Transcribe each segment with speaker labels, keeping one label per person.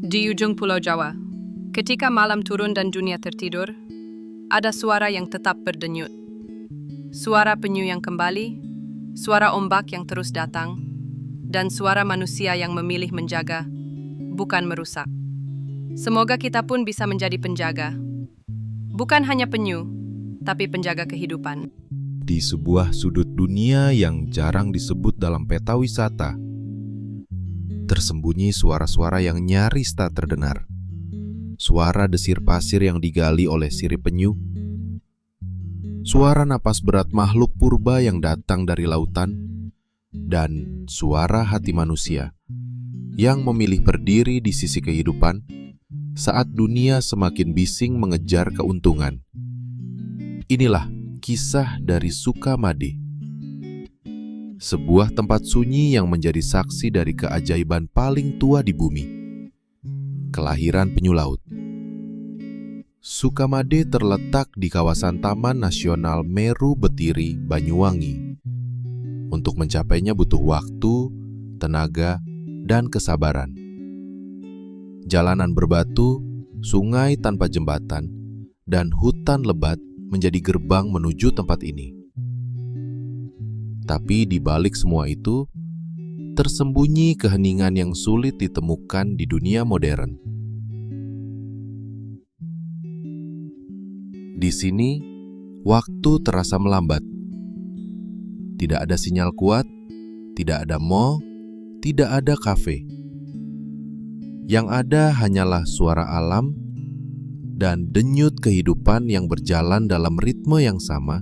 Speaker 1: Di ujung Pulau Jawa, ketika malam turun dan dunia tertidur, ada suara yang tetap berdenyut. Suara penyu yang kembali, suara ombak yang terus datang, dan suara manusia yang memilih menjaga, bukan merusak. Semoga kita pun bisa menjadi penjaga. Bukan hanya penyu, tapi penjaga kehidupan.
Speaker 2: Di sebuah sudut dunia yang jarang disebut dalam peta wisata, tersembunyi suara-suara yang nyaris tak terdengar. Suara desir pasir yang digali oleh sirip penyu, suara napas berat makhluk purba yang datang dari lautan, dan suara hati manusia yang memilih berdiri di sisi kehidupan saat dunia semakin bising mengejar keuntungan. Inilah kisah dari Sukamade, sebuah tempat sunyi yang menjadi saksi dari keajaiban paling tua di bumi, kelahiran penyu laut. Sukamade terletak di kawasan Taman Nasional Meru Betiri, Banyuwangi. Untuk mencapainya butuh waktu, tenaga, dan kesabaran. Jalanan berbatu, sungai tanpa jembatan, dan hutan lebat menjadi gerbang menuju tempat ini. Tapi di balik semua itu, tersembunyi keheningan yang sulit ditemukan di dunia modern. Di sini, waktu terasa melambat. Tidak ada sinyal kuat, tidak ada mall, tidak ada kafe. Yang ada hanyalah suara alam dan denyut kehidupan yang berjalan dalam ritme yang sama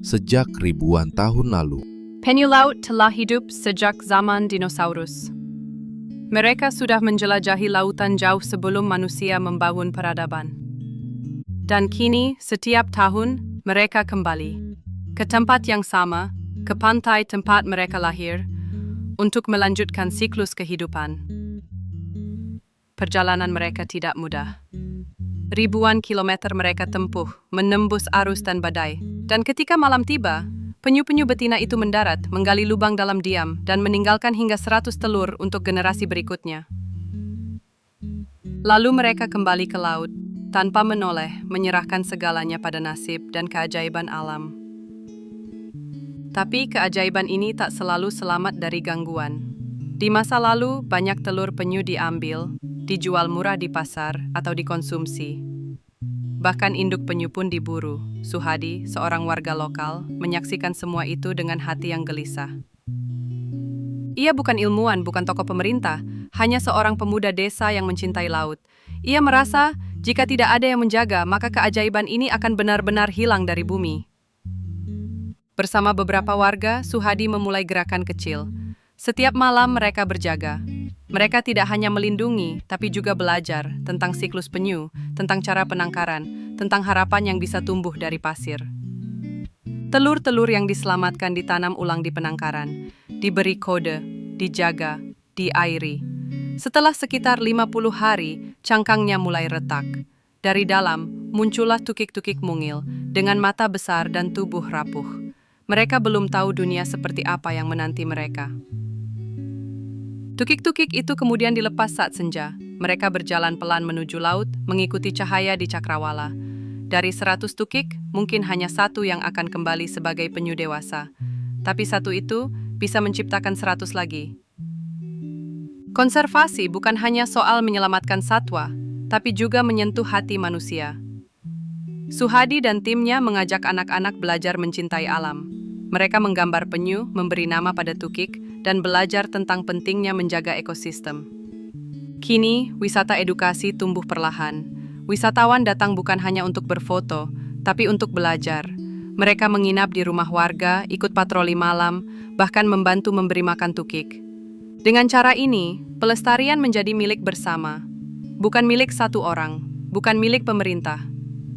Speaker 2: sejak ribuan tahun lalu.
Speaker 1: Penyu laut telah hidup sejak zaman dinosaurus. Mereka sudah menjelajahi lautan jauh sebelum manusia membangun peradaban. Dan kini, setiap tahun, mereka kembali ke tempat yang sama, ke pantai tempat mereka lahir, untuk melanjutkan siklus kehidupan. Perjalanan mereka tidak mudah. Ribuan kilometer mereka tempuh, menembus arus dan badai. Dan ketika malam tiba, penyu-penyu betina itu mendarat, menggali lubang dalam diam, dan meninggalkan hingga 100 telur untuk generasi berikutnya. Lalu mereka kembali ke laut, tanpa menoleh, menyerahkan segalanya pada nasib dan keajaiban alam. Tapi keajaiban ini tak selalu selamat dari gangguan. Di masa lalu, banyak telur penyu diambil, dijual murah di pasar, atau dikonsumsi. Bahkan induk penyu pun diburu. Suhadi, seorang warga lokal, menyaksikan semua itu dengan hati yang gelisah. Ia bukan ilmuwan, bukan tokoh pemerintah, hanya seorang pemuda desa yang mencintai laut. Ia merasa, jika tidak ada yang menjaga, maka keajaiban ini akan benar-benar hilang dari bumi. Bersama beberapa warga, Suhadi memulai gerakan kecil. Setiap malam mereka berjaga. Mereka tidak hanya melindungi, tapi juga belajar tentang siklus penyu, tentang cara penangkaran, tentang harapan yang bisa tumbuh dari pasir. Telur-telur yang diselamatkan ditanam ulang di penangkaran, diberi kode, dijaga, diairi. Setelah sekitar 50 hari, cangkangnya mulai retak. Dari dalam, muncullah tukik-tukik mungil, dengan mata besar dan tubuh rapuh. Mereka belum tahu dunia seperti apa yang menanti mereka. Tukik-tukik itu kemudian dilepas saat senja. Mereka berjalan pelan menuju laut, mengikuti cahaya di cakrawala. Dari 100 tukik, mungkin hanya satu yang akan kembali sebagai penyu dewasa. Tapi satu itu bisa menciptakan 100 lagi. Konservasi bukan hanya soal menyelamatkan satwa, tapi juga menyentuh hati manusia. Suhadi dan timnya mengajak anak-anak belajar mencintai alam. Mereka menggambar penyu, memberi nama pada tukik, dan belajar tentang pentingnya menjaga ekosistem. Kini, wisata edukasi tumbuh perlahan. Wisatawan datang bukan hanya untuk berfoto, tapi untuk belajar. Mereka menginap di rumah warga, ikut patroli malam, bahkan membantu memberi makan tukik. Dengan cara ini, pelestarian menjadi milik bersama. Bukan milik satu orang, bukan milik pemerintah,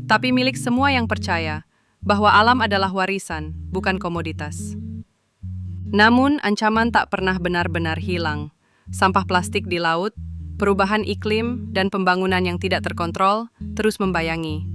Speaker 1: tapi milik semua yang percaya bahwa alam adalah warisan, bukan komoditas. Namun, ancaman tak pernah benar-benar hilang. Sampah plastik di laut, perubahan iklim, dan pembangunan yang tidak terkontrol terus membayangi.